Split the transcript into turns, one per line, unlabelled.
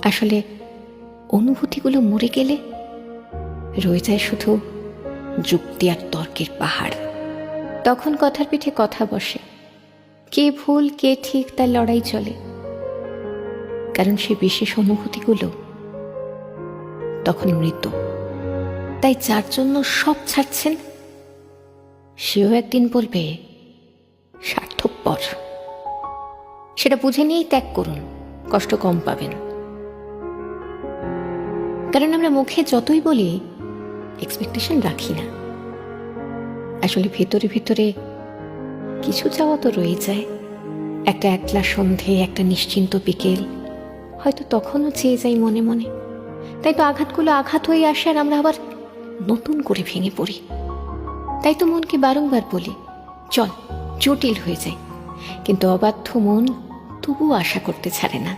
আসলে অনুভূতিগুলো মরে গেলে রয়ে যায় শুধু যুক্তি আর তর্কের পাহাড়। তখন কথার পিঠে কথা বসে, কে ভুল কে ঠিক তার লড়াই চলে। কারণ সে বিশেষ অনুভূতিগুলো তখন মৃত। তাই যার জন্য সব ছাড়ছেন সেও একদিন বলবে স্বার্থপর। সেটা বুঝে নিয়েই ত্যাগ করুন, কষ্ট কম পাবেন। কারণ আমরা মুখে যতই বলি এক্সপেকটেশন রাখি না, আসলে ভেতরে ভেতরে কিছু চাওয়া তো রয়ে যায়। একটা একলা সন্ধে, একটা নিশ্চিন্ত বিকেল, হয়তো তখনও চেয়ে যাই মনে মনে। তাই তো আঘাতগুলো আঘাত হয়ে আসে আর আমরা আবার নতুন করে ভেঙে পড়ি। তাই তো মনকে বারংবার বলি, চল জটিল হয়ে যায়। কিন্তু অবাধ্য মন তবুও আশা করতে ছাড়ে না।